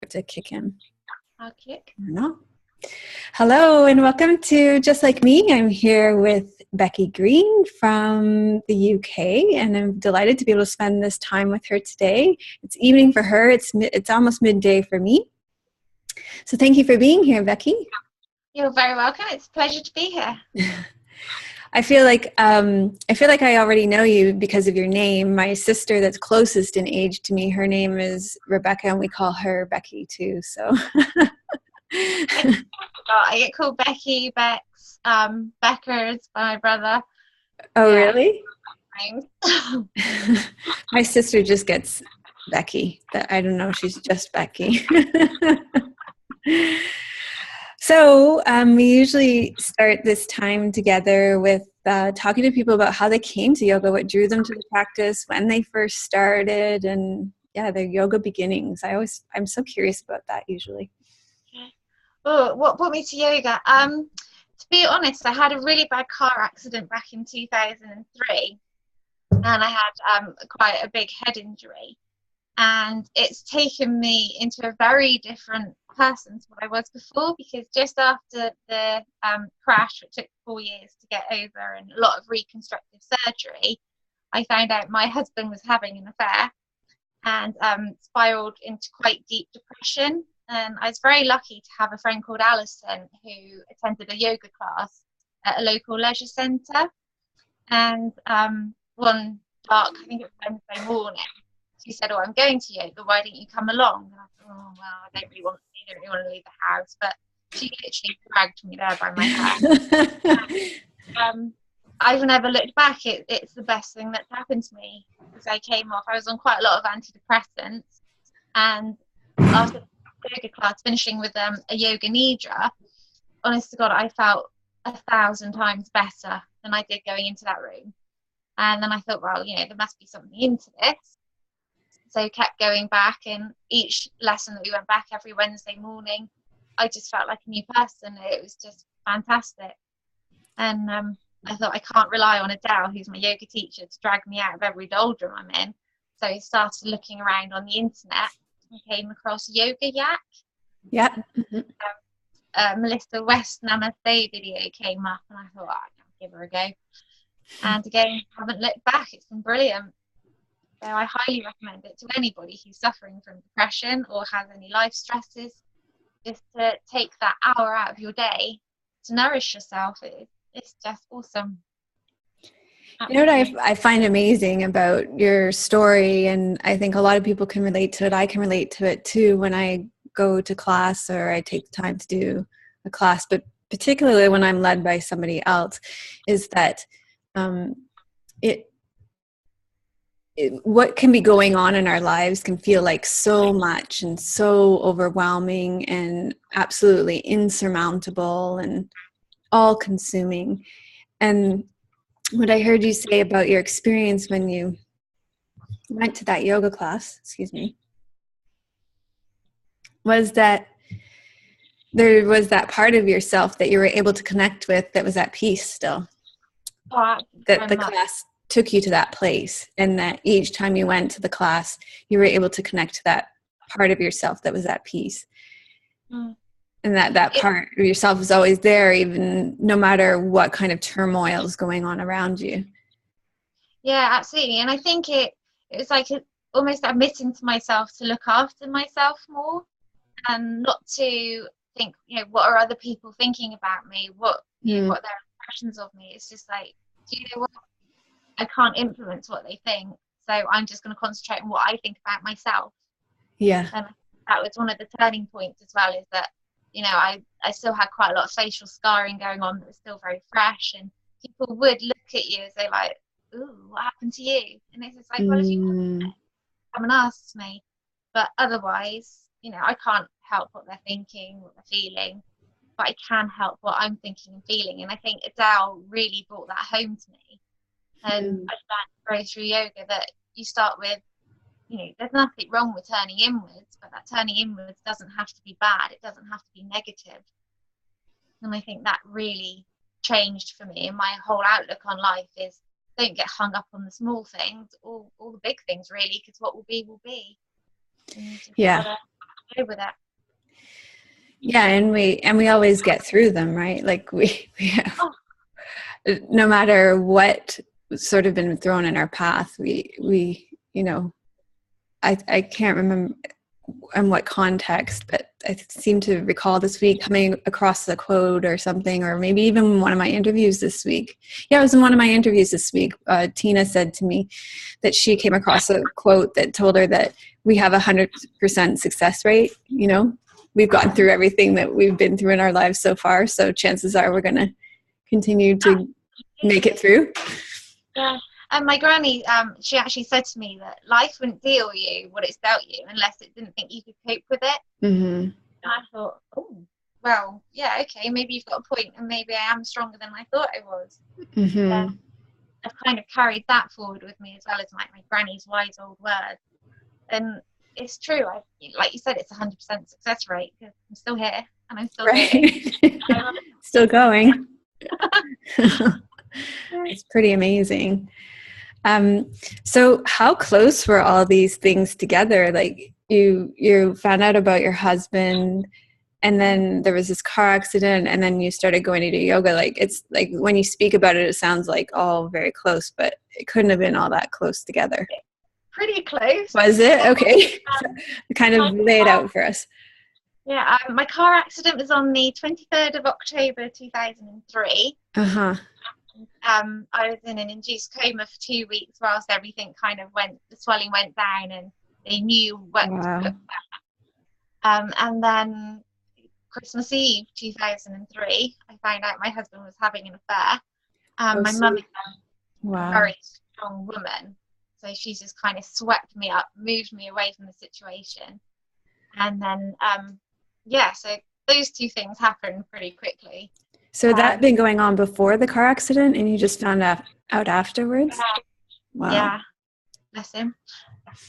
to kick in. I'll kick. No. Hello and welcome to Just Like Me. I'm here with Becky Green from the UK, and I'm delighted to be able to spend this time with her today. It's evening for her. It's almost midday for me. So thank you for being here, Becky. You're very welcome. It's a pleasure to be here. I feel like I already know you because of your name. My sister that's closest in age to me, her name is Rebecca, and we call her Becky too. So I get called Becky, Bex, Beckers by my brother. Oh, yeah. Really? My sister just gets Becky. I don't know. She's just Becky. So we usually start this time together with talking to people about how they came to yoga, what drew them to the practice, when they first started, and their yoga beginnings. I'm so curious about that usually. Oh, what brought me to yoga? To be honest, I had a really bad car accident back in 2003, and I had quite a big head injury. And it's taken me into a very different person to what I was before, because just after the crash, which took 4 years to get over and a lot of reconstructive surgery, I found out my husband was having an affair and spiraled into quite deep depression. And I was very lucky to have a friend called Alison who attended a yoga class at a local leisure centre. And one dark, I think it was Wednesday morning, she said, "Oh, I'm going to yoga, why don't you come along?" And I thought, "Oh, well, I don't really want to leave the house." But she literally dragged me there by my hair. I've never looked back. It's the best thing that's happened to me, because I came off. I was on quite a lot of antidepressants, and after the yoga class, finishing with a yoga nidra, honest to God, I felt 1,000 times better than I did going into that room. And then I thought, well, there must be something into this. So kept going back, and each lesson that we went back every Wednesday morning, I just felt like a new person. It was just fantastic. And I thought, I can't rely on Adele, who's my yoga teacher, to drag me out of every doldrum I'm in. So I started looking around on the internet and came across Yoga Yak. Yeah. Mm-hmm. Melissa West Namaste video came up, and I thought, I can give her a go. And again, haven't looked back. It's been brilliant. So I highly recommend it to anybody who's suffering from depression or has any life stresses, just to take that hour out of your day to nourish yourself. It's just awesome. You know what I find amazing about your story, and I think a lot of people can relate to it. I can relate to it too when I go to class or I take the time to do a class, but particularly when I'm led by somebody else, is that what can be going on in our lives can feel like so much and so overwhelming and absolutely insurmountable and all-consuming. And what I heard you say about your experience when you went to that yoga class, was that there was that part of yourself that you were able to connect with that was at peace still. That the class took you to that place, and that each time you went to the class, you were able to connect to that part of yourself that was at peace. And that part of yourself is always there, even no matter what kind of turmoil is going on around you. Yeah, absolutely. And I think it was like almost admitting to myself to look after myself more, and not to think, what are other people thinking about me? What their impressions of me? It's just like, do you know what? I can't influence what they think, so I'm just going to concentrate on what I think about myself. Yeah. And that was one of the turning points as well, is that, I still had quite a lot of facial scarring going on that was still very fresh, and people would look at you and say like, "Ooh, what happened to you?" And it's just like, well, if you want to come and ask me. But otherwise, I can't help what they're thinking, what they're feeling, but I can help what I'm thinking and feeling. And I think Adele really brought that home to me. And I learned go through yoga that you start with, there's nothing wrong with turning inwards, but that turning inwards doesn't have to be bad. It doesn't have to be negative. And I think that really changed for me. And my whole outlook on life is, don't get hung up on the small things, all the big things really, because what will be will be. Yeah. go with it. Yeah, and we always get through them, right? Like we have, no matter what sort of been thrown in our path, we I can't remember in what context, but I seem to recall this week coming across the quote or something, or maybe even one of my interviews this week. Yeah, it was in one of my interviews this week. Tina said to me that she came across a quote that told her that we have 100% success rate. We've gotten through everything that we've been through in our lives so far, so chances are we're going to continue to make it through. Yeah. And my granny, she actually said to me that life wouldn't deal you what it's dealt you unless it didn't think you could cope with it. Mm-hmm. And I thought, oh, well, yeah, okay, maybe you've got a point, and maybe I am stronger than I thought I was. Mm-hmm. I've kind of carried that forward with me, as well as my granny's wise old words. And it's true, like you said, it's 100% success rate, because I'm still here and I'm still right. Still going. It's pretty amazing. So how close were all these things together? Like you found out about your husband, and then there was this car accident, and then you started going to do yoga. Like, it's like when you speak about it, it sounds like all very close, but it couldn't have been all that close together. Pretty close. Was it? Okay. Kind of lay it out for us. Yeah, my car accident was on the 23rd of October 2003. Uh-huh. I was in an induced coma for 2 weeks whilst everything kind of the swelling went down, and they knew what to put back. And then Christmas Eve 2003, I found out my husband was having an affair. My mum is a very strong woman, so she's just kind of swept me up, moved me away from the situation. And then, so those two things happened pretty quickly. So that had been going on before the car accident, and you just found out afterwards? Wow. Yeah, bless him.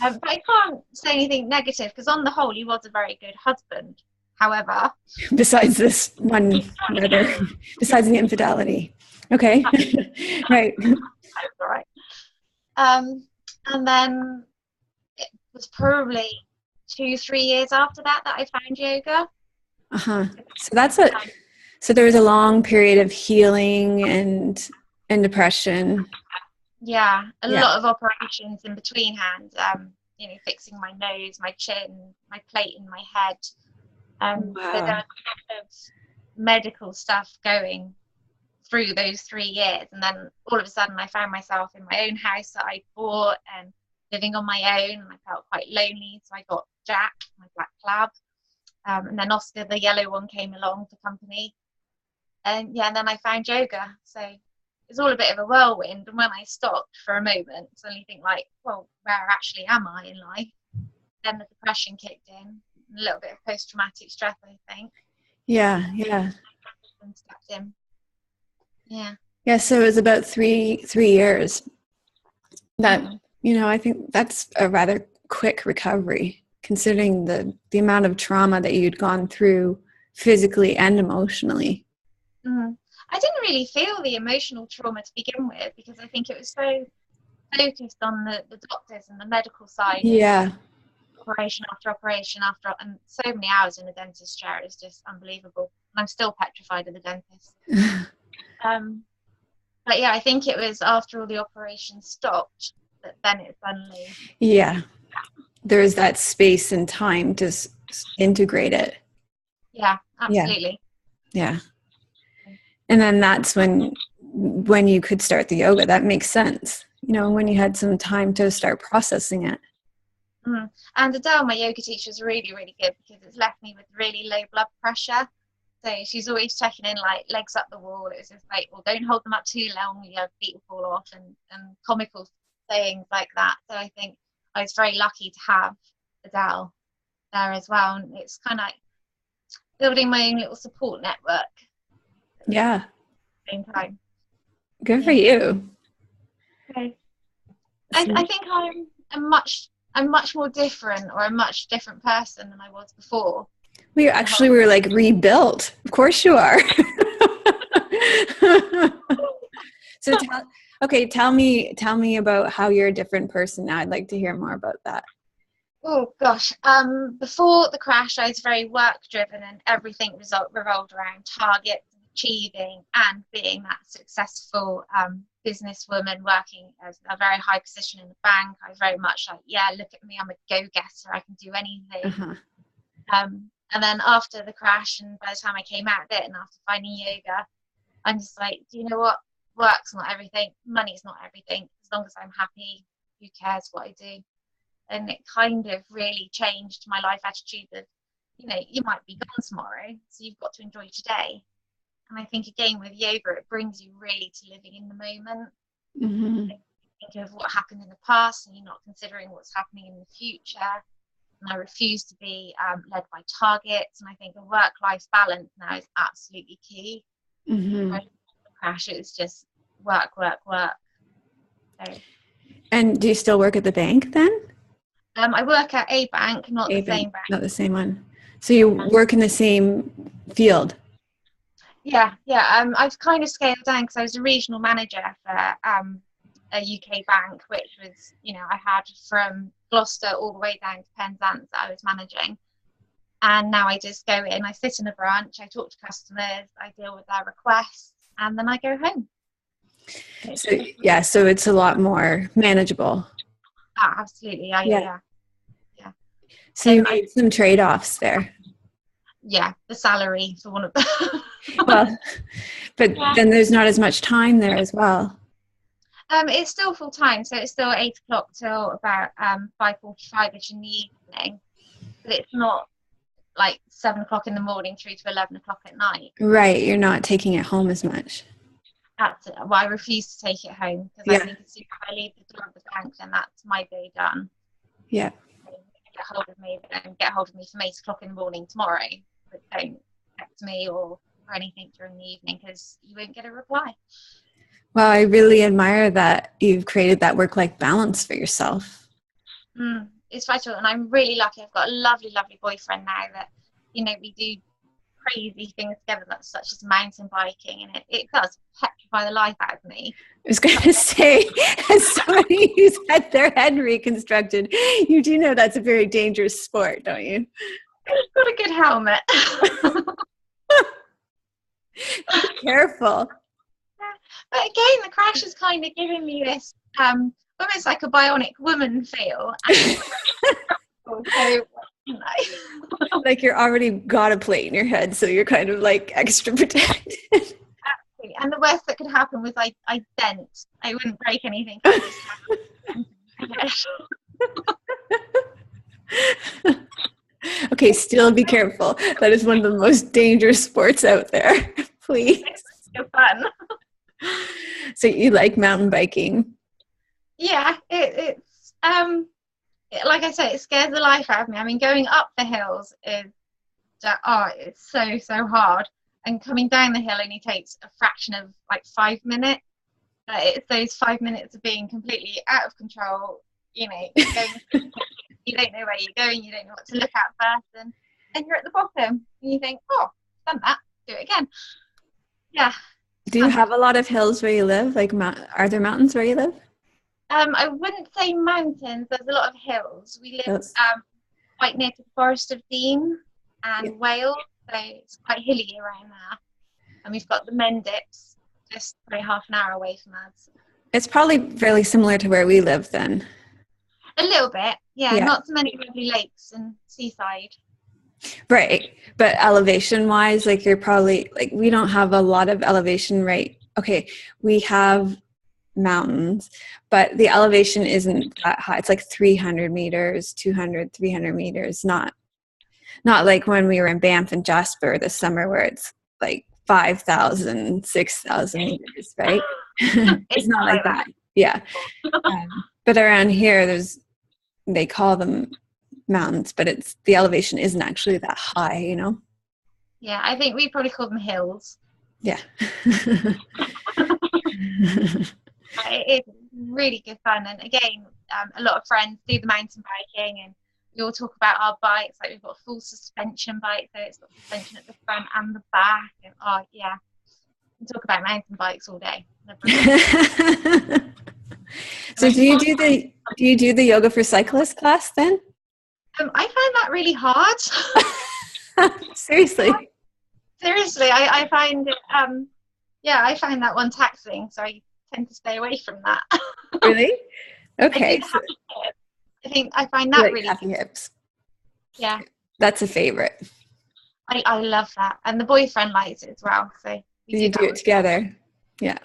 But I can't say anything negative, because on the whole, he was a very good husband. However, besides this one murder, besides the infidelity. Okay. Right. That's all right. And then it was probably 2-3 years after that I found yoga. So there was a long period of healing and depression. Yeah, a lot of operations in between hands. Fixing my nose, my chin, my plate in my head. So there was a lot of medical stuff going through those 3 years, and then all of a sudden I found myself in my own house that I bought and living on my own, and I felt quite lonely, so I got Jack, my black lab, and then Oscar, the yellow one, came along for company, and then I found yoga. So it's all a bit of a whirlwind, and when I stopped for a moment, suddenly think like, well, where actually am I in life? Then the depression kicked in, a little bit of post-traumatic stress, I think. Yeah. And stepped in. Yeah, so it was about three years. That, I think that's a rather quick recovery, considering the amount of trauma that you'd gone through physically and emotionally. I didn't really feel the emotional trauma to begin with, because I think it was so focused on the doctors and the medical side. Yeah. Operation after operation and so many hours in a dentist chair is just unbelievable. And I'm still petrified of the dentist. But I think it was after all the operations stopped that then it suddenly... Yeah. There's that space and time to integrate it. Yeah, absolutely. Yeah. And then that's when you could start the yoga. That makes sense. When you had some time to start processing it. And Adele, my yoga teacher, is really, really good, because it's left me with really low blood pressure. So she's always checking in, like, legs up the wall. It was just like, well, don't hold them up too long, your feet will fall off, and comical sayings like that. So I think I was very lucky to have Adele there as well. And it's kind of like building my own little support network. Yeah. At the same time. Good for you. Okay. I think I'm much more different, or a much different person than I was before. We were like rebuilt. Of course you are. So tell me about how you're a different person now. I'd like to hear more about that. Oh gosh. Before the crash, I was very work driven, and everything revolved around targets, achieving, and being that successful businesswoman working as a very high position in the bank. I was very much like, yeah, look at me, I'm a go-getter, I can do anything. Uh-huh. And then after the crash, and by the time I came out of it, and after finding yoga, I'm just like, do you know what? Work's not everything, money's not everything. As long as I'm happy, who cares what I do? And it kind of really changed my life attitude of, you know, you might be gone tomorrow, so you've got to enjoy today. And I think, again, with yoga, it brings you really to living in the moment. Mm-hmm. Think of what happened in the past, and you're not considering what's happening in the future. And I refuse to be led by targets. And I think a work-life balance now is absolutely key. Mm-hmm. The crash, it was just work, work, work. So, and do you still work at the bank then? I work at a bank, not the same bank. Not the same one. So you work in the same field? Yeah. I've kind of scaled down because I was a regional manager for a UK bank, which was, you know, I had from Gloucester all the way down to Penzance that I was managing. And now I just go in, I sit in a branch, I talk to customers, I deal with their requests, and then I go home. So it's a lot more manageable. Absolutely. Yeah. So you made some trade-offs there. Yeah, the salary for one of them. Well, but then there's not as much time there as well. It's still full time, so it's still 8 o'clock till about 5:45ish in the evening. But it's not like 7 o'clock in the morning through to 11 o'clock at night. Right, you're not taking it home as much. That's it. Well, I refuse to take it home because I think as soon as I leave the door of the bank, then that's my day done. Yeah. Get hold of me, but then get hold of me from 8 o'clock in the morning tomorrow. But don't text me or anything during the evening because you won't get a reply. Well, I really admire that you've created that work-life balance for yourself. It's vital, and I'm really lucky. I've got a lovely, lovely boyfriend now that, you know, we do crazy things together, that's such as mountain biking, and it does petrify the life out of me. I was going to say, as somebody who's had their head reconstructed, you do know that's a very dangerous sport, don't you? It's got a good helmet. Be careful. But again, the crash has kind of given me this almost like a bionic woman feel. So, like you're already got a plate in your head, so you're kind of like extra protected. Absolutely. And the worst that could happen was I dent. I wouldn't break anything. Okay, still be careful. That is one of the most dangerous sports out there. Please. It's fun. So you like mountain biking? Yeah, it's like I say, it scares the life out of me. I mean, going up the hills is it's so hard, and coming down the hill only takes a fraction of like 5 minutes. But it's those 5 minutes of being completely out of control. You know, you don't know where you're going, you don't know what to look at first, and you're at the bottom, and you think, oh, done that, do it again. Yeah. Do you have a lot of hills where you live? Like, are there mountains where you live? I wouldn't say mountains. There's a lot of hills. We live quite near to the Forest of Dean and Wales, so it's quite hilly around there. And we've got the Mendips just probably half an hour away from us. It's probably fairly similar to where we live then. A little bit, yeah. Not so many lovely lakes and seaside. Right, but elevation-wise, like you're probably like we don't have a lot of elevation, right? Okay, we have mountains, but the elevation isn't that high. It's like 300 meters, 200, 300 meters. Not like when we were in Banff and Jasper this summer, where it's like 5,000, 6,000 meters, right? It's not like that. Yeah, but around here, they call them mountains, but the elevation isn't actually that high, you know? Yeah, I think we probably call them hills. Yeah. It's really good fun. And again, a lot of friends do the mountain biking, and we all talk about our bikes. Like, we've got a full suspension bike, so it's got suspension at the front and the back. And we talk about mountain bikes all day. So do you do the yoga for cyclists class then? I find that really hard. Seriously? Seriously, I find it, I find that one taxing, so I tend to stay away from that. Really? Okay. I find that really happy hips. Yeah. That's a favorite. I love that. And the boyfriend likes it as well. So you do it together. Yeah.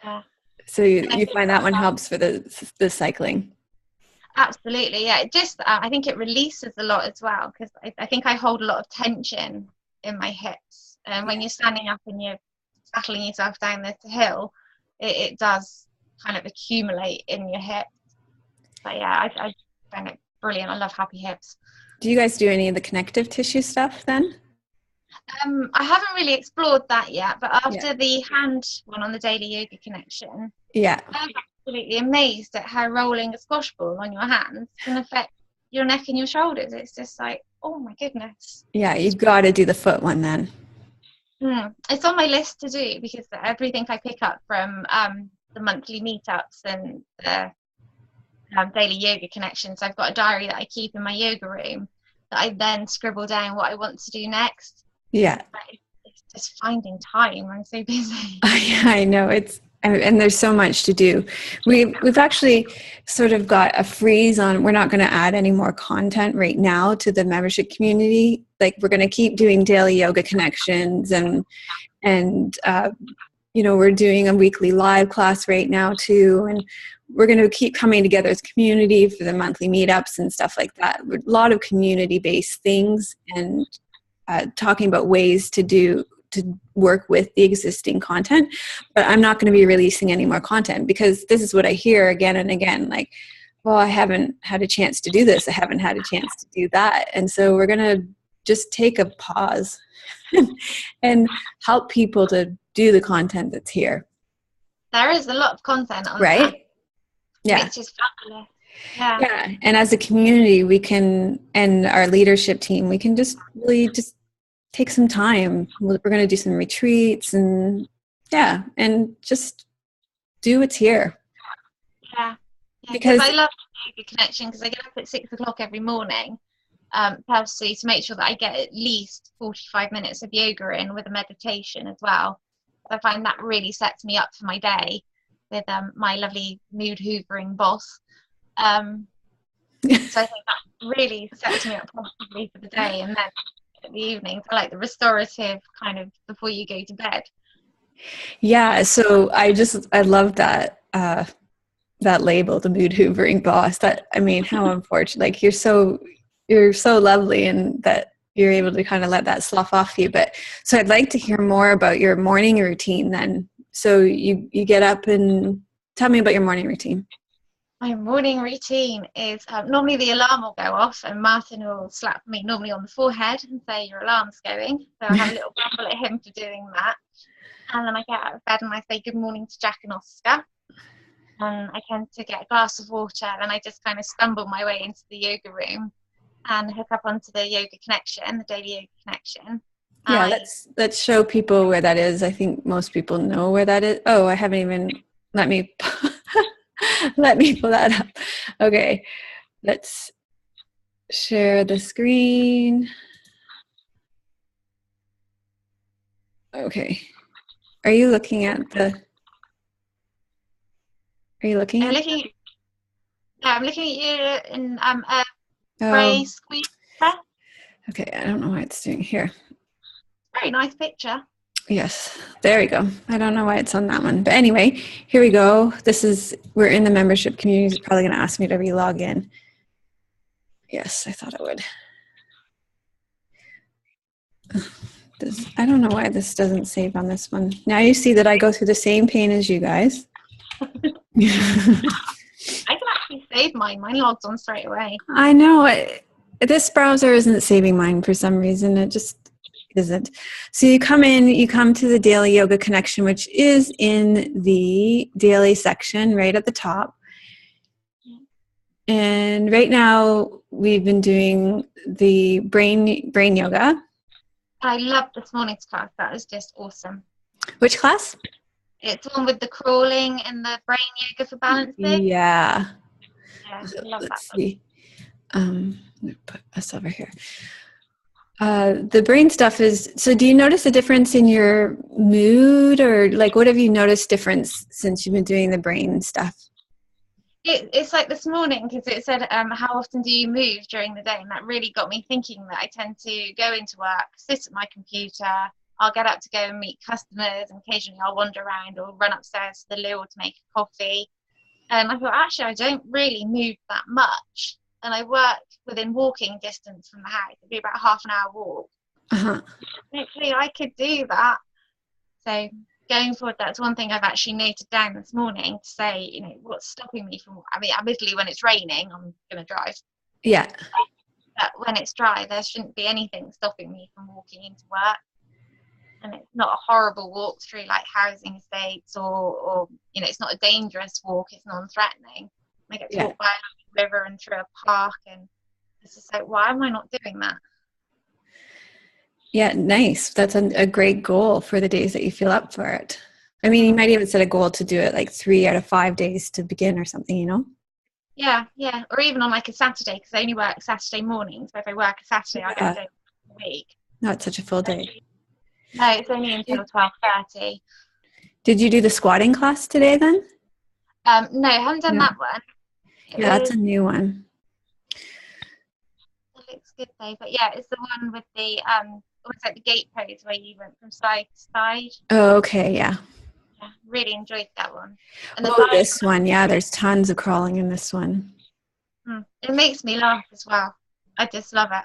Yeah. So you find that one helps for the cycling. Absolutely. Yeah. It just, I think it releases a lot as well, because I think I hold a lot of tension in my hips. And when you're standing up and you're battling yourself down this hill, it does kind of accumulate in your hips. But yeah, I find it brilliant. I love happy hips. Do you guys do any of the connective tissue stuff then? I haven't really explored that yet, but after the hand one on the Daily Yoga Connection, I'm absolutely amazed at how rolling a squash ball on your hands can affect your neck and your shoulders. It's just like, oh my goodness. Yeah, you've got to do the foot one then. It's on my list to do, because everything I pick up from the monthly meetups and the Daily Yoga Connections, I've got a diary that I keep in my yoga room that I then scribble down what I want to do next. Yeah. It's just finding time. I'm so busy. I know, and there's so much to do. We've actually sort of got a freeze on, we're not going to add any more content right now to the membership community. Like, we're going to keep doing daily yoga connections and we're doing a weekly live class right now too, and we're going to keep coming together as a community for the monthly meetups and stuff like that. A lot of community-based things, and talking about ways to work with the existing content. But I'm not going to be releasing any more content, because this is what I hear again and again, like, well, I haven't had a chance to do this, I haven't had a chance to do that. And so we're going to just take a pause and help people to do the content that's here. There is a lot of content on right there. Yeah, which is fabulous. Yeah, and as a community, we can, and our leadership team, we can just really just take some time. We're going to do some retreats and just do what's here. Yeah, because I love the yoga connection, because I get up at 6 o'clock every morning, purposely to make sure that I get at least 45 minutes of yoga in, with a meditation as well. I find that really sets me up for my day with my lovely mood hoovering boss. So I think that really sets me up positively for the day. And then in the evenings, I like the restorative kind of before you go to bed. Yeah, so I love that that label, the mood hoovering boss. That, I mean, how unfortunate. Like, you're so lovely, and that you're able to kind of let that slough off you. But so I'd like to hear more about your morning routine then. So you get up, and tell me about your morning routine. My morning routine is normally the alarm will go off, and Martin will slap me normally on the forehead and say, your alarm's going. So I have a little grumble at him for doing that. And then I get out of bed and I say good morning to Jack and Oscar. And I tend to get a glass of water, and I just kind of stumble my way into the yoga room and hook up onto the yoga connection, the daily yoga connection. Yeah, let's show people where that is. I think most people know where that is. Oh, I haven't even, let me pull that up. Okay, let's share the screen. Okay. Are you looking at I'm looking at you in a grey squeeze. Okay, I don't know why it's doing here. Very nice picture. Yes, there we go. I don't know why it's on that one. But anyway, here we go. We're in the membership community. It's probably going to ask me to re-log in. Yes, I thought it would. I don't know why this doesn't save on this one. Now you see that I go through the same pain as you guys. I can actually save mine. Mine logs on straight away. I know. This browser isn't saving mine for some reason. It just isn't. So you come to the Daily Yoga Connection, which is in the daily section right at the top. And right now we've been doing the brain yoga. I loved this morning's class. That was just awesome. Which class? It's one with the crawling and the brain yoga for balancing. Yeah. I love Let's that see. Let me put us over here. The brain stuff is, so do you notice a difference in your mood, or like what have you noticed difference since you've been doing the brain stuff? It's like this morning, because it said, how often do you move during the day? And that really got me thinking that I tend to go into work, sit at my computer, I'll get up to go and meet customers, and occasionally I'll wander around or run upstairs to the loo to make a coffee. And I thought, actually, I don't really move that much. And I work within walking distance from the house. It'd be about a half an hour walk. Uh-huh. Hopefully I could do that. So going forward, that's one thing I've actually noted down this morning to say, what's stopping me from, admittedly when it's raining, I'm going to drive. Yeah. But when it's dry, there shouldn't be anything stopping me from walking into work. And it's not a horrible walk through like housing estates or it's not a dangerous walk, it's non-threatening. I get to walk by a river and through a park, and it's just like, why am I not doing that? Yeah, nice. That's a great goal for the days that you feel up for it. I mean, you might even set a goal to do it like 3 out of 5 days to begin or something, Yeah. Or even on like a Saturday, because I only work Saturday mornings. So if I work a Saturday, I'll get a day a week. Not such a full day. No, it's only until 12:30. Did you do the squatting class today then? No, I haven't done that one. That's a new one. It looks good though, but yeah, it's the one with the almost like the gate pose where you went from side to side. Oh, okay, yeah. Yeah, really enjoyed that one. And this one, there's tons of crawling in this one. It makes me laugh as well. I just love it.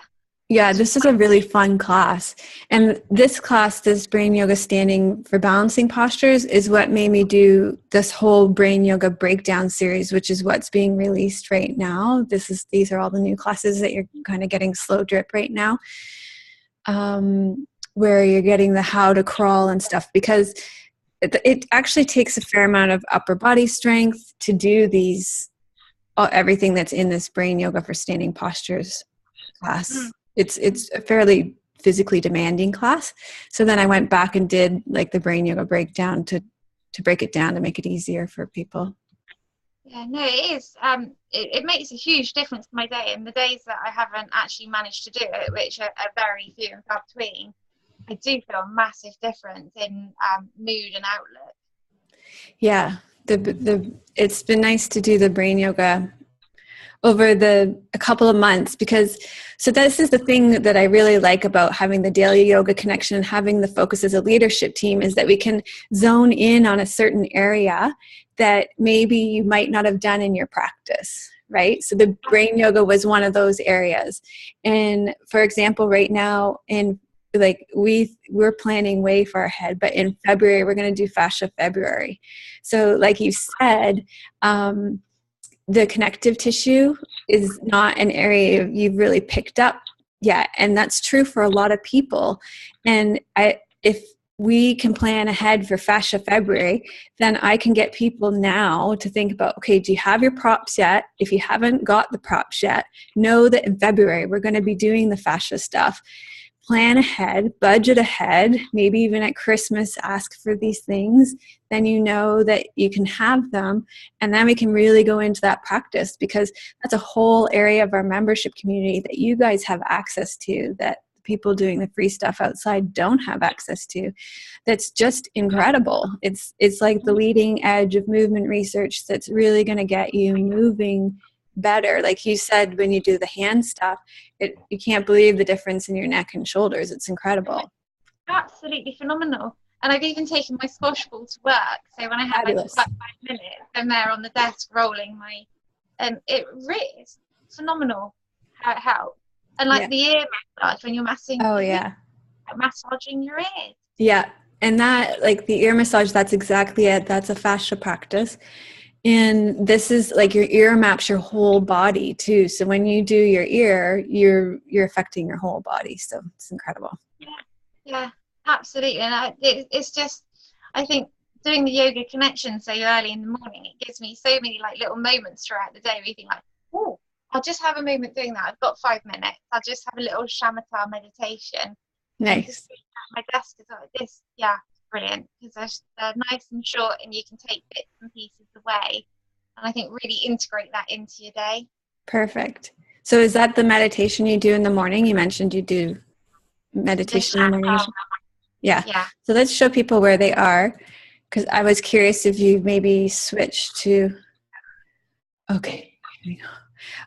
Yeah, this is a really fun class. And this class, this brain yoga standing for balancing postures, is what made me do this whole brain yoga breakdown series, which is what's being released right now. These are all the new classes that you're kind of getting slow drip right now, where you're getting the how to crawl and stuff, because it actually takes a fair amount of upper body strength to do everything that's in this brain yoga for standing postures class. It's a fairly physically demanding class. So then I went back and did like the brain yoga breakdown to break it down to make it easier for people. Yeah, no, it is. It makes a huge difference to my day. And the days that I haven't actually managed to do it, which are very few and far between, I do feel a massive difference in mood and outlook. Yeah, it's been nice to do the brain yoga over a couple of months, because this is the thing that I really like about having the daily yoga connection and having the focus as a leadership team, is that we can zone in on a certain area that maybe you might not have done in your practice, right? So the brain yoga was one of those areas. And for example, right now we're planning way far ahead, but in February, we're going to do Fascia February. So like you said, the connective tissue is not an area you've really picked up yet. And that's true for a lot of people. And if we can plan ahead for Fascia February, then I can get people now to think about, okay, do you have your props yet? If you haven't got the props yet, know that in February, we're going to be doing the fascia stuff. Plan ahead, budget ahead, maybe even at Christmas, ask for these things. Then you know that you can have them. And then we can really go into that practice, because that's a whole area of our membership community that you guys have access to, that people doing the free stuff outside don't have access to. That's just incredible. It's like the leading edge of movement research that's really going to get you moving better. Like you said, when you do the hand stuff, you can't believe the difference in your neck and shoulders. It's incredible. Absolutely phenomenal. And I've even taken my squash ball to work. So when I have like 5 minutes, I'm there on the desk rolling and it really is phenomenal how it helps. And like the ear massage when you're massaging your ears. Yeah. And that, like the ear massage, that's exactly it. That's a fascia practice. And this is like your ear maps your whole body too. So when you do your ear, you're affecting your whole body. So it's incredible. Yeah, absolutely. And it's just, I think doing the yoga connection so early in the morning, it gives me so many like little moments throughout the day where you think like, oh, I'll just have a moment doing that. I've got 5 minutes. I'll just have a little shamatha meditation. Nice. My desk is like this. Yeah, brilliant, because they're nice and short and you can take bits and pieces away, and I think really integrate that into your day. Perfect. So is that the meditation you do in the morning? You mentioned you do meditation in the morning. Yeah. So let's show people where they are, because I was curious if you maybe switched to, okay, here we go.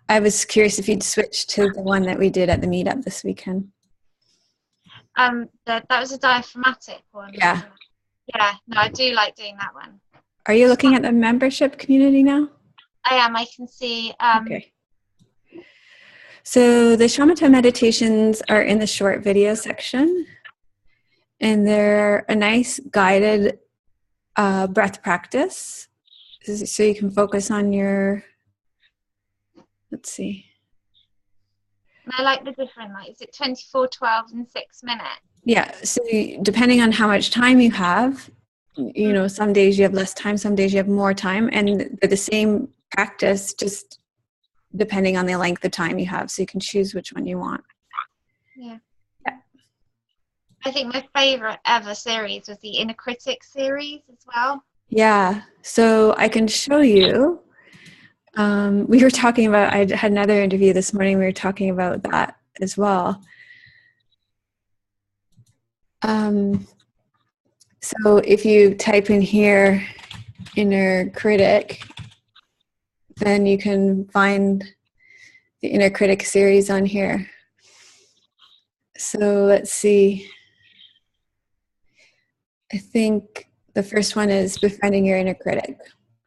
I was curious if you'd switch to the one that we did at the meetup this weekend. That was a diaphragmatic one. Yeah. Yeah, no, I do like doing that one. Are you looking at the membership community now? I am. I can see. Okay. So the shamatha meditations are in the short video section, and they're a nice guided breath practice. So you can focus on your, let's see. And I like the different, like, is it 24, 12, and 6 minutes? Yeah, so depending on how much time you have, you know, some days you have less time, some days you have more time, and they're the same practice, just depending on the length of time you have, so you can choose which one you want. Yeah. I think my favorite ever series was the Inner Critic series as well. Yeah, so I can show you. We were talking about, I had another interview this morning, we were talking about that as well. So if you type in here, Inner Critic, then you can find the Inner Critic series on here. So let's see. I think the first one is Befriending Your Inner Critic.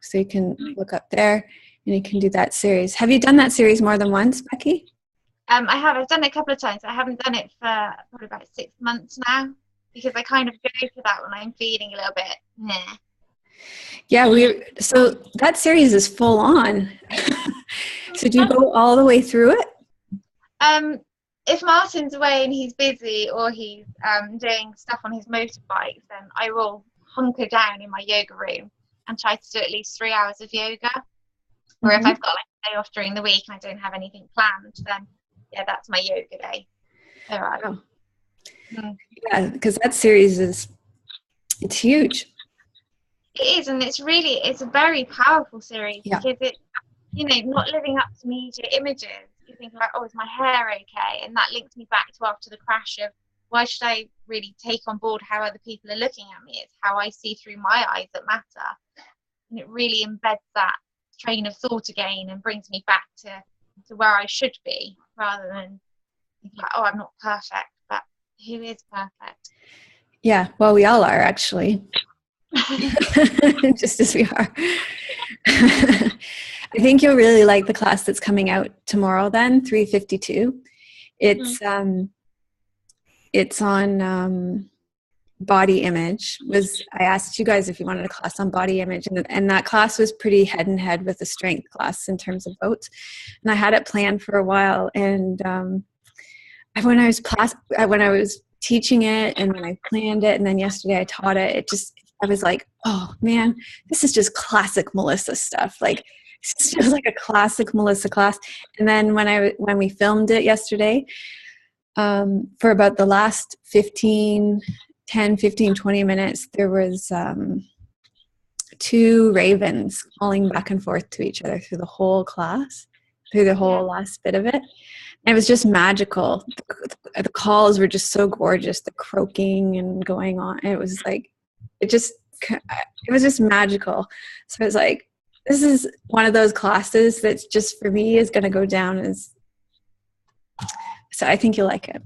So you can look up there and you can do that series. Have you done that series more than once, Becky? I have. I've done it a couple of times. I haven't done it for probably about 6 months now, because I kind of go to that when I'm feeling a little bit meh. Yeah, so that series is full on. So do you go all the way through it? If Martin's away and he's busy, or he's doing stuff on his motorbike, then I will hunker down in my yoga room and try to do at least 3 hours of yoga. Or if I've got like a day off during the week and I don't have anything planned, then yeah, that's my yoga day. All right. Oh. Yeah, because that series it's huge. It is, and it's a very powerful series, because it's, you know, not living up to media images. You think like, oh, is my hair okay? And that links me back to after the crash of, why should I really take on board how other people are looking at me? It's how I see through my eyes that matter. And it really embeds that train of thought again and brings me back to where I should be, rather than like, oh, I'm not perfect, but who is perfect? Yeah, well, we all are, actually. Just as we are. I think you'll really like the class that's coming out tomorrow then, 3:52. It's on body image. I asked you guys if you wanted a class on body image, and that class was pretty head and head with the strength class in terms of votes. And I had it planned for a while, and when I was teaching it, and when I planned it, and then yesterday I taught it, I was like, oh man, this is just classic Melissa stuff. Like, it's just like a classic Melissa class. And then when we filmed it yesterday, for about the last 10, 15, 20 minutes, there was 2 ravens calling back and forth to each other through the whole class, through the whole last bit of it. And it was just magical. The calls were just so gorgeous, the croaking and going on. And it was like, it was just magical. So I was like, this is one of those classes that's just, for me, is going to go down as, so I think you'll like it.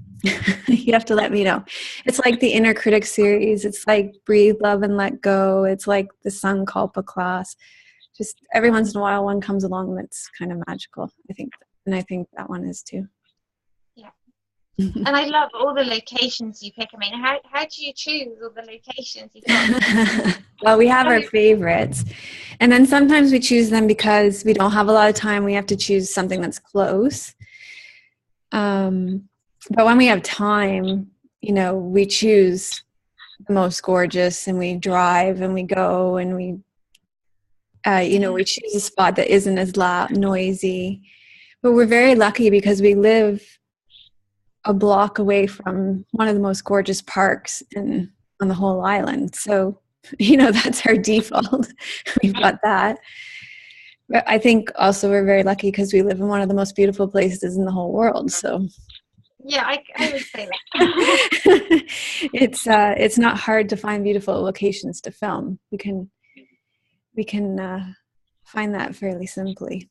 You have to let me know. It's like the Inner Critic series. It's like Breathe, Love, and Let Go. It's like the Sankalpa class. Just every once in a while, one comes along that's kind of magical, I think. And I think that one is too. Yeah. And I love all the locations you pick. I mean, how do you choose all the locations you pick? Well, we have our favorites. And then sometimes we choose them because we don't have a lot of time. We have to choose something that's close. But when we have time, you know, we choose the most gorgeous, and we drive and we go, and we, you know, we choose a spot that isn't as loud, noisy. But we're very lucky because we live a block away from one of the most gorgeous parks on the whole island. So, you know, that's our default. We've got that. But I think also we're very lucky because we live in one of the most beautiful places in the whole world. So yeah, I would say that. It's not hard to find beautiful locations to film. We can find that fairly simply.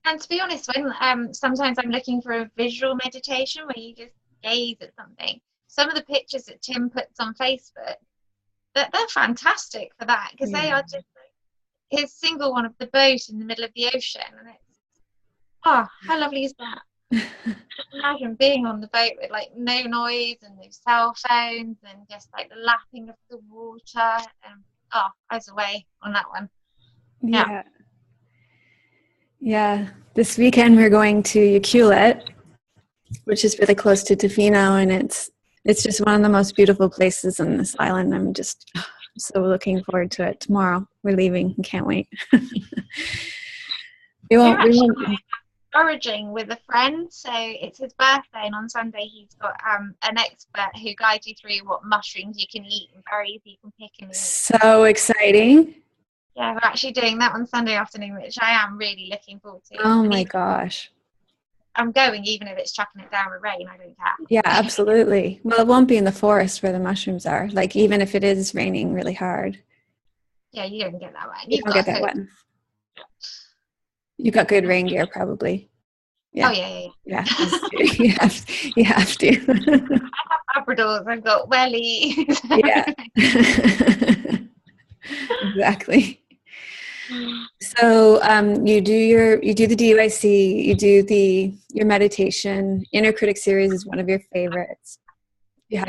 And to be honest, when sometimes I'm looking for a visual meditation where you just gaze at something, some of the pictures that Tim puts on Facebook, they're fantastic for that, because they are just his single one of the boat in the middle of the ocean, and it's, oh, how lovely is that? Imagine being on the boat with like no noise and no cell phones and just like the lapping of the water, and oh, I was away on that one. Yeah, this weekend we're going to Ucluelet, which is really close to Tofino, and it's just one of the most beautiful places on this island. I'm just so looking forward to it. Tomorrow we're leaving. Can't wait. we won't foraging with a friend, so it's his birthday, and on Sunday he's got an expert who guides you through what mushrooms you can eat and berries you can pick and eat. So exciting. Yeah, we're actually doing that on Sunday afternoon, which I am really looking forward to. Oh my gosh. I'm going even if it's chucking it down with rain, I don't care. Yeah, absolutely. Well, it won't be in the forest where the mushrooms are, like even if it is raining really hard. Yeah, you don't get that wet. You don't get that wet. You've got good rain gear probably. Yeah. Oh yeah. You have to. I have Labradors, I've got wellies. Yeah. Exactly. So you do the DYC, you do your meditation. Inner Critic series is one of your favorites. Do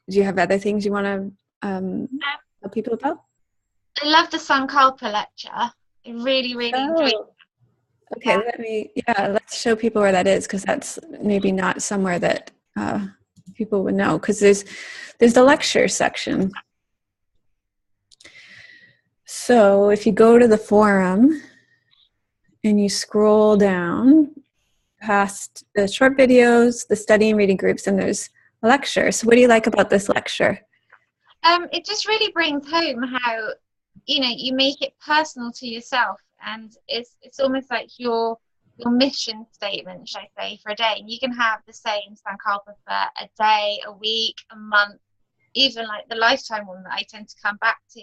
you have other things you want to tell people about? I love the Sankalpa lecture. I really enjoyed it. Okay, let's show people where that is, because that's maybe not somewhere that people would know, because there's the lecture section. So if you go to the forum and you scroll down past the short videos, the study and reading groups, and there's a lecture. So what do you like about this lecture? It just really brings home how, you make it personal to yourself, and it's almost like your mission statement, should I say, for a day. And you can have the same Sankalpa for a day, a week, a month, even like the lifetime one that I tend to come back to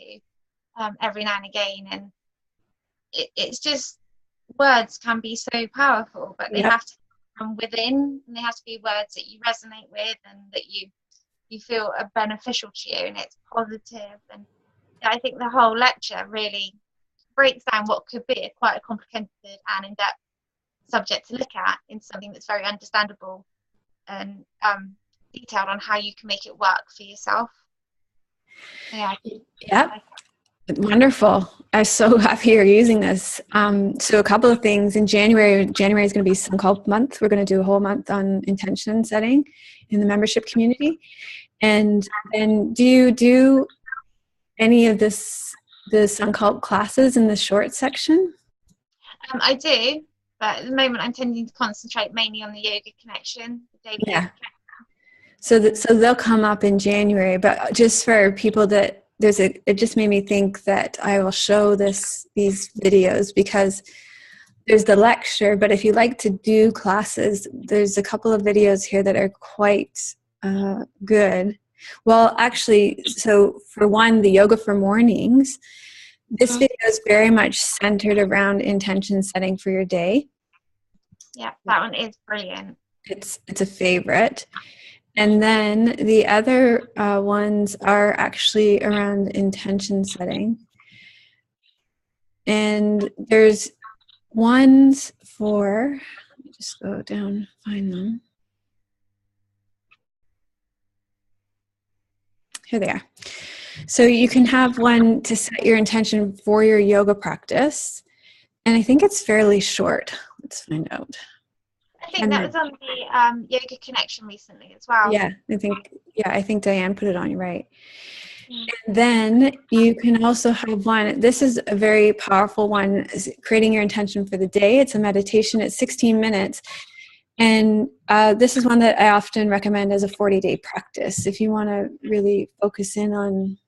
every now and again. And it's just, words can be so powerful, but they have to come from within, and they have to be words that you resonate with and that you feel are beneficial to you, and it's positive. And I think the whole lecture really breaks down what could be quite a complicated and in-depth subject to look at in something that's very understandable and detailed on how you can make it work for yourself. Wonderful. I'm so happy you're using this. So a couple of things. In January is going to be Sankalp month. We're going to do a whole month on intention setting in the membership community. And then do you do any of the Sankalp classes in the short section? I do, but at the moment I'm tending to concentrate mainly on the yoga connection, the daily yoga connection. So they'll come up in January, but just for people that it just made me think that I will show these videos, because there's the lecture, but if you like to do classes, there's a couple of videos here that are quite good. Well, actually, so for one, the yoga for mornings, this video is very much centered around intention setting for your day. Yeah, that one is brilliant. It's a favorite. And then the other ones are actually around intention setting. And there's ones for, let me just go down, find them. Here they are. So you can have one to set your intention for your yoga practice. And I think it's fairly short. Let's find out. I think that was on the yoga connection recently as well. Yeah, I think Diane put it on, you're right. And then you can also have one, this is a very powerful one, is creating your intention for the day. It's a meditation, it's 16 minutes. And this is one that I often recommend as a 40-day practice if you want to really focus in on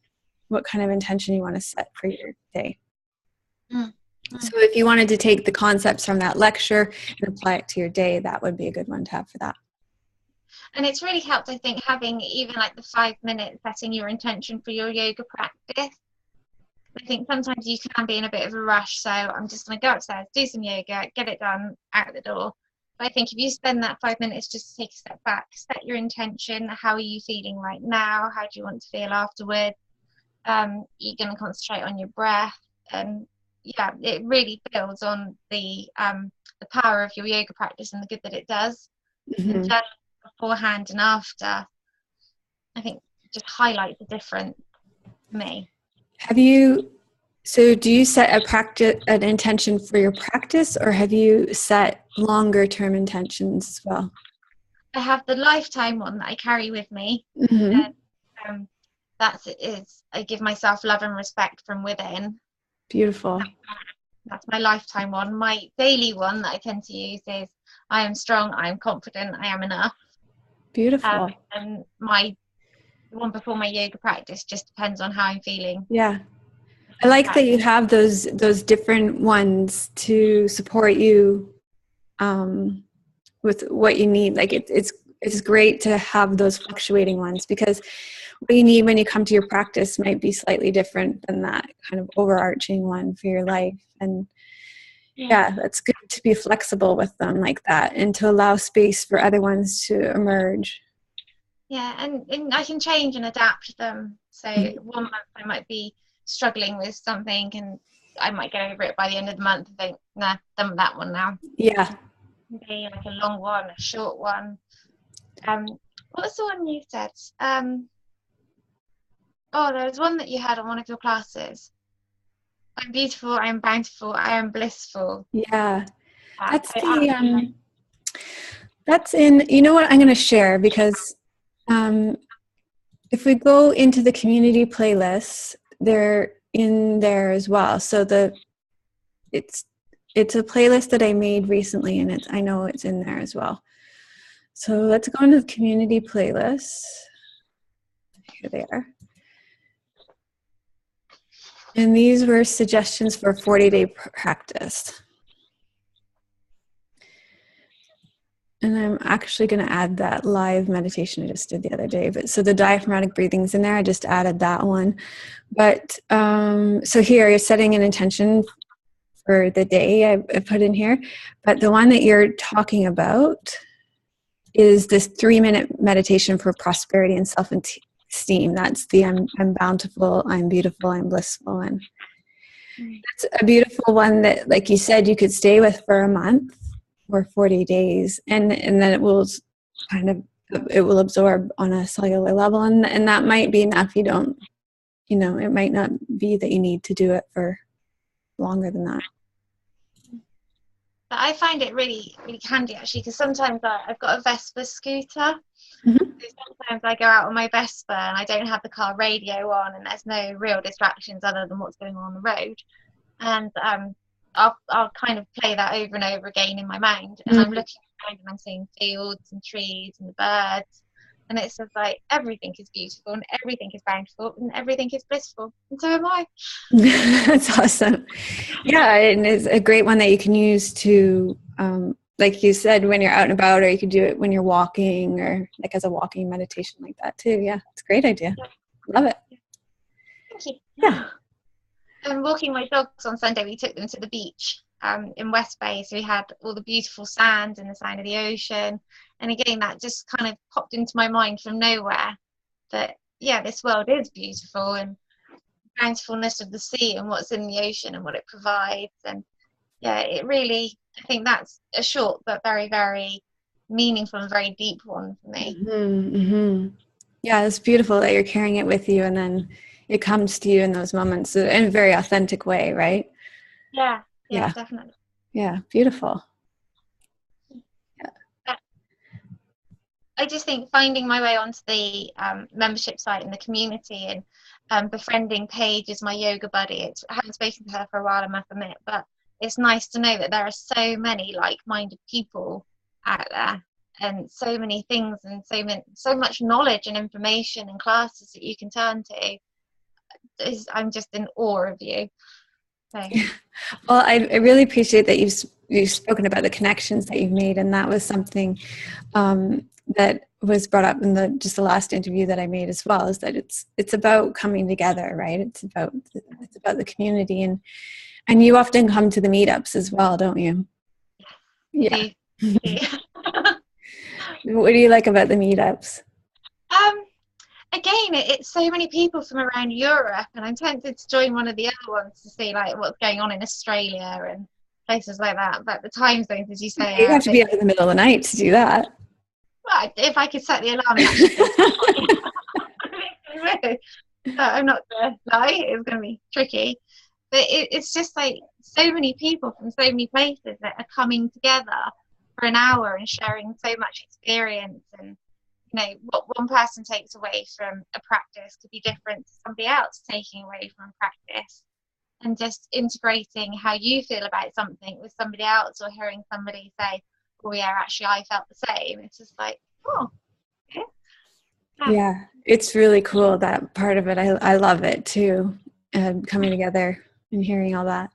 what kind of intention you want to set for your day. So if you wanted to take the concepts from that lecture and apply it to your day, that would be a good one to have for that. And it's really helped, I think, having even like the 5 minutes setting your intention for your yoga practice. I think sometimes you can be in a bit of a rush, so I'm just going to go upstairs, do some yoga, get it done, out the door. But I think if you spend that 5 minutes just to take a step back, set your intention, how are you feeling right now, how do you want to feel afterwards, you're going to concentrate on your breath, and yeah, it really builds on the power of your yoga practice and the good that it does. And just beforehand and after, I think just highlights the difference for me. So do you set an intention for your practice, or have you set longer term intentions as well? I have the lifetime one that I carry with me. And, I give myself love and respect from within. Beautiful. That's my lifetime one. My daily one that I tend to use is I am strong, I am confident, I am enough. Beautiful. And my one before my yoga practice just depends on how I'm feeling. Yeah. I like that you have those different ones to support you with what you need. Like it's great to have those fluctuating ones, because what you need when you come to your practice might be slightly different than that kind of overarching one for your life. And yeah, that's good to be flexible with them like that and to allow space for other ones to emerge. Yeah, and I can change and adapt them. So 1 month I might be struggling with something and I might get over it by the end of the month and think, nah, done with that one now. Yeah. Maybe like a long one, a short one. What was the one you said? There was one that you had on one of your classes. I'm beautiful, I am bountiful, I am blissful. Yeah. That's in, you know what I'm going to share, because if we go into the community playlists, they're in there as well. So it's a playlist that I made recently, and I know it's in there as well. So let's go into the community playlists. Here they are. And these were suggestions for a 40-day practice. And I'm actually going to add that live meditation I just did the other day. But so the diaphragmatic breathing's in there. I just added that one. But so here you're setting an intention for the day I put in here. But the one that you're talking about is this 3-minute meditation for prosperity and self-esteem. That's the I'm bountiful, I'm beautiful, I'm blissful. And that's a beautiful one that, like you said, you could stay with for a month or 40 days, and then it will absorb on a cellular level, and that might be enough. You don't, it might not be that you need to do it for longer than that. But I find it really, really handy actually, because sometimes I've got a Vespa scooter. So sometimes I go out on my Vespa and I don't have the car radio on, and there's no real distractions other than what's going on the road. And I'll kind of play that over and over again in my mind, and I'm looking around and I'm seeing fields and trees and the birds, and it's just like everything is beautiful and everything is bountiful and everything is blissful, and so am I. That's awesome. Yeah, and it's a great one that you can use to, like you said, when you're out and about, or you could do it when you're walking, or like as a walking meditation like that too. Yeah, it's a great idea. Love it. Thank you. Yeah. And walking my dogs on Sunday, we took them to the beach in West Bay, so we had all the beautiful sand and the sound of the ocean, and again that just kind of popped into my mind from nowhere that this world is beautiful, and the bountifulness of the sea and what's in the ocean and what it provides. And it really, I think that's a short but very, very meaningful and very deep one for me. Yeah, it's beautiful that you're carrying it with you, and then it comes to you in those moments in a very authentic way, right? Yeah, definitely. Yeah, beautiful. Yeah. I just think finding my way onto the membership site in the community and befriending Paige as my yoga buddy. I haven't spoken to her for a while, I must admit, but it's nice to know that there are so many like-minded people out there, and so many things, and so much knowledge and information and classes that you can turn to. I'm just in awe of you. So. Well, I really appreciate that you've spoken about the connections that you've made, and that was something that was brought up in the last interview that I made as well. Is that it's about coming together, right? It's about the community, and you often come to the meetups as well, don't you? Yeah. What do you like about the meetups? Again, it's so many people from around Europe, and I'm tempted to join one of the other ones to see like what's going on in Australia and places like that. But the time zones, as you say, You have to be up in the middle of the night to do that. Well, if I could set the alarm, I'm not gonna lie, it's gonna be tricky. But it's just like so many people from so many places that are coming together for an hour and sharing so much experience. And what one person takes away from a practice could be different to somebody else taking away from a practice, and just integrating how you feel about something with somebody else, or hearing somebody say, oh yeah, actually I felt the same. It's just like, oh yeah, it's really cool, that part of it. I love it too, coming together and hearing all that.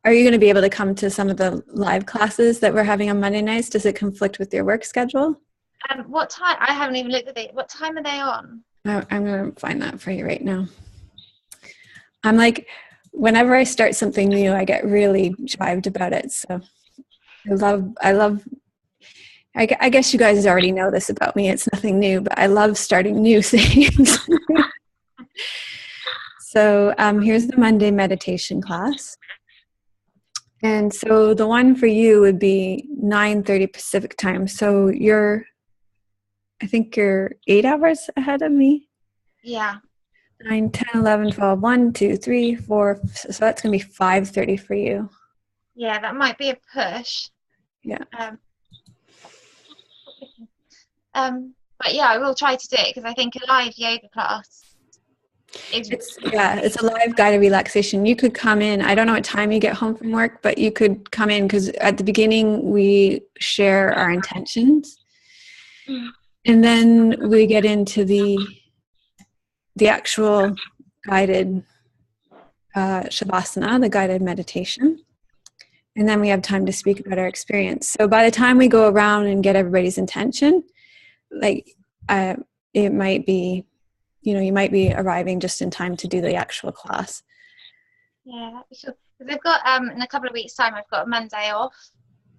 Are you going to be able to come to some of the live classes that we're having on Monday nights? Does it conflict with your work schedule? What time? I haven't even looked at it. What time are they on? I'm going to find that for you right now. I'm like, whenever I start something new, I get really jived about it. So I love, I guess you guys already know this about me. It's nothing new, but I love starting new things. So here's the Monday meditation class. And so the one for you would be 9:30 Pacific time. So I think you're 8 hours ahead of me. Yeah. 9, 10, 11, 12, 1, 2, 3, 4. So that's going to be 5:30 for you. Yeah, that might be a push. Yeah. But yeah, I will try to do it, because I think a live yoga class it's a live guided relaxation. You could come in. I don't know what time you get home from work, but you could come in, because at the beginning we share our intentions. And then we get into the actual guided Shavasana, the guided meditation. And then we have time to speak about our experience. So by the time we go around and get everybody's intention, like it might be, you might be arriving just in time to do the actual class. Yeah, sure. Because I've got in a couple of weeks' time, I've got a Monday off.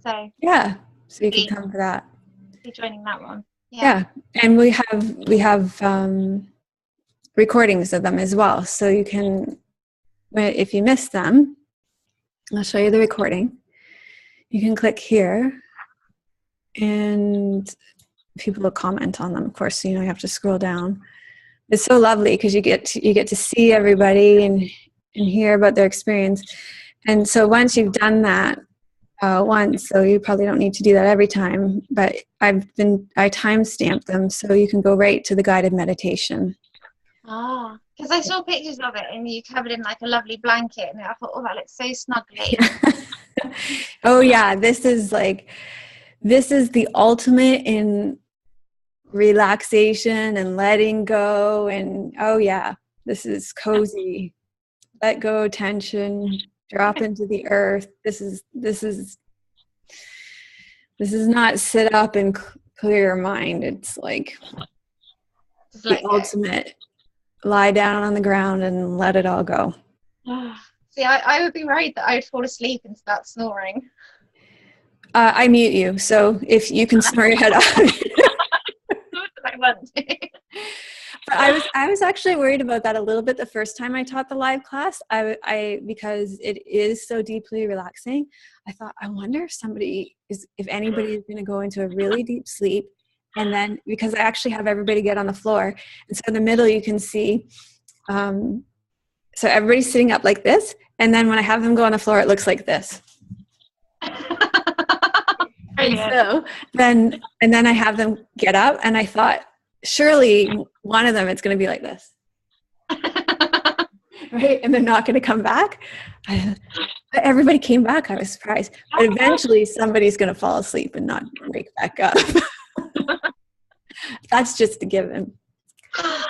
So yeah, so you can come for that. Be joining that one. Yeah, and we have recordings of them as well, so you can, if you miss them, I'll show you the recording. You can click here, and people will comment on them. Of course, you have to scroll down. It's so lovely because you get to see everybody and hear about their experience. And so once you've done that once, so you probably don't need to do that every time, but I timestamp them so you can go right to the guided meditation. Ah, because I saw pictures of it and you covered in like a lovely blanket, and I thought, oh, that looks so snuggly. Oh yeah, this is the ultimate in relaxation and letting go, and oh yeah, this is cozy. Let go tension, drop into the earth. This is not sit up and clear your mind. It's like the ultimate. Lie down on the ground and let it all go. See, I would be worried that I would fall asleep and start snoring. I mute you, so if you can snore your head off. I want to. But I was actually worried about that a little bit the first time I taught the live class. Because it is so deeply relaxing. I thought, I wonder if anybody is going to go into a really deep sleep, and then because I actually have everybody get on the floor, and so in the middle you can see, so everybody's sitting up like this, and then when I have them go on the floor, it looks like this. And then I have them get up, and I thought, surely one of them it's going to be like this. Right? And they're not going to come back. Everybody came back. I was surprised. But eventually somebody's going to fall asleep and not wake back up. That's just a given.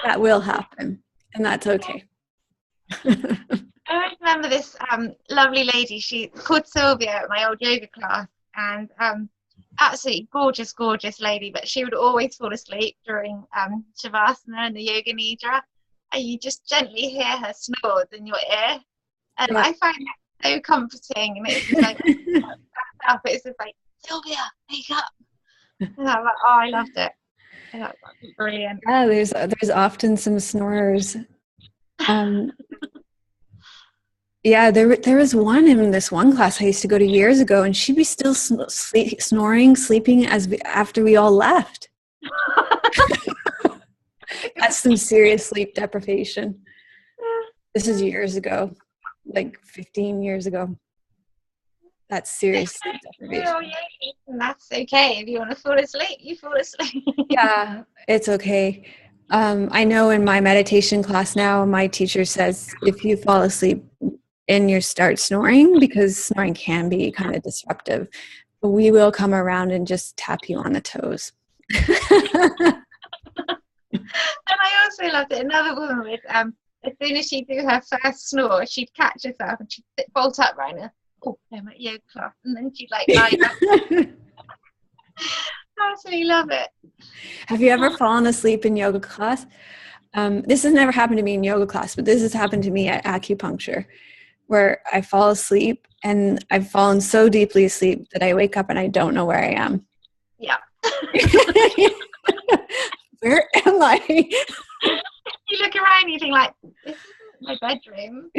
That will happen. And that's okay. I remember this lovely lady, she called Sylvia at my old yoga class, and absolutely gorgeous lady, but she would always fall asleep during Shavasana and the Yoga Nidra, and you just gently hear her snores in your ear, and I find that so comforting, and it's just like it's just like, Sylvia, wake up. And I'm like, oh, I loved it. I thought that was brilliant. Yeah, there's often some snorers. Yeah, there was one in this one class I used to go to years ago, and she'd be still snoring, sleeping after we all left. That's some serious sleep deprivation. This is years ago, like 15 years ago. That's serious sleep deprivation. And that's okay. If you want to fall asleep, you fall asleep. Yeah, it's okay. I know in my meditation class now, my teacher says if you fall asleep and you start snoring, because snoring can be kind of disruptive, but we will come around and just tap you on the toes. And I also loved it. Another woman with, as soon as she'd do her first snore, she'd catch herself and she'd bolt upright and, I'm at yoga class. And then she'd like lie down. I absolutely love it. Have you ever fallen asleep in yoga class? This has never happened to me in yoga class, but this has happened to me at acupuncture, where I fall asleep and I've fallen so deeply asleep that I wake up and I don't know where I am. Yeah. Where am I? You look around and you think like, this isn't my bedroom.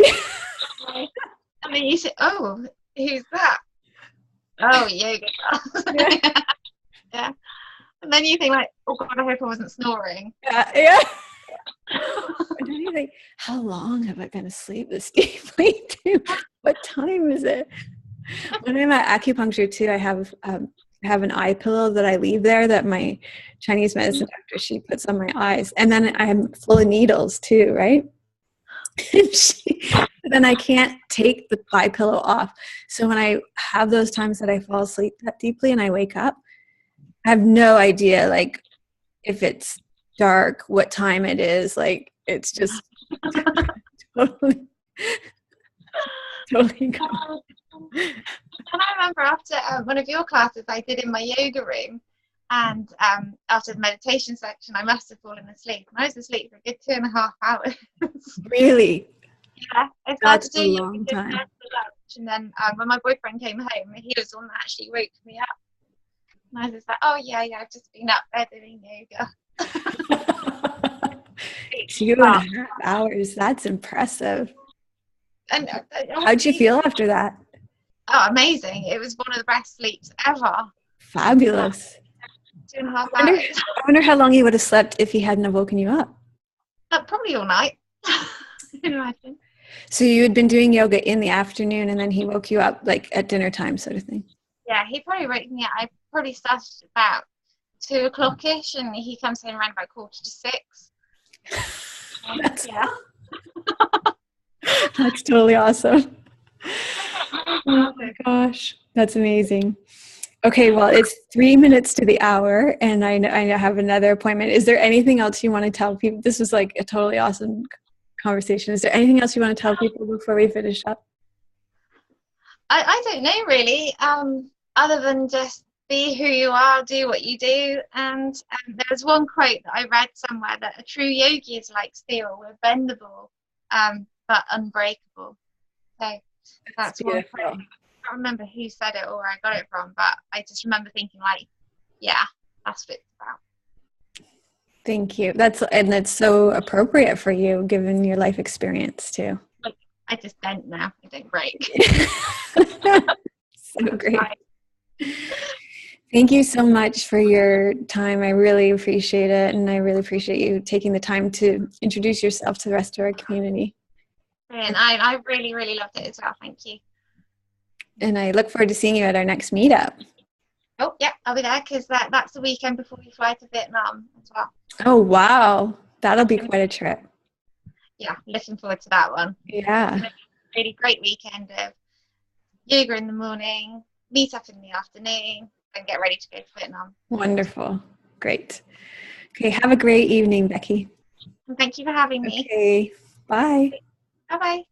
And then you say, oh, who's that? Oh, yoga class. Yeah. And then you think like, oh God, I hope I wasn't snoring. Yeah. And then you think, how long have I been asleep this deeply? What time is it? When I'm at acupuncture too, I have an eye pillow that I leave there that my Chinese medicine doctor, she puts on my eyes. And then I'm full of needles too, right? Then I can't take the eye pillow off. So when I have those times that I fall asleep that deeply and I wake up, I have no idea, like, if it's dark, what time it is. Like, it's just totally gone. And I remember after one of your classes I did in my yoga room, and after the meditation section, I must have fallen asleep. And I was asleep for a good 2.5 hours. Really? Yeah. I That's started doing a long time. For lunch, and then when my boyfriend came home, he was the one that actually woke me up. And I was just like, oh yeah, I've just been up there doing yoga. 2.5 hours. That's impressive. And how'd you feel after that? Oh, amazing. It was one of the best sleeps ever. Fabulous. 2.5 hours. I wonder how long you would have slept if he hadn't have woken you up. Probably all night. Imagine. So you had been doing yoga in the afternoon and then he woke you up like at dinner time sort of thing? Yeah, he probably woke me up. I probably started about 2 o'clock-ish, and he comes in around about 5:45. That's totally awesome. Oh my gosh, that's amazing. Okay, well, it's 3 minutes to the hour, and I have another appointment. Is there anything else you want to tell people? This was like a totally awesome conversation. Is there anything else you want to tell people before we finish up? I don't know really, other than just be who you are, do what you do. And there was one quote that I read somewhere, that a true yogi is like steel, we're bendable but unbreakable. So that's one quote. I can't remember who said it or where I got it from, but I just remember thinking like, yeah, that's what it's about. Thank you. That's so appropriate for you given your life experience too. Like, I just bend now, I don't break. So great. Thank you so much for your time. I really appreciate it, and I really appreciate you taking the time to introduce yourself to the rest of our community. And I really, really loved it as well. Thank you. And I look forward to seeing you at our next meetup. Oh, yeah, I'll be there because that's the weekend before we fly to Vietnam as well. Oh, wow. That'll be quite a trip. Yeah, looking forward to that one. Yeah. It's a really great weekend of yoga in the morning, meet up in the afternoon, and get ready to go to Vietnam. Wonderful. Great. Okay, have a great evening, Becky. And thank you for having me. Okay, bye. Bye-bye.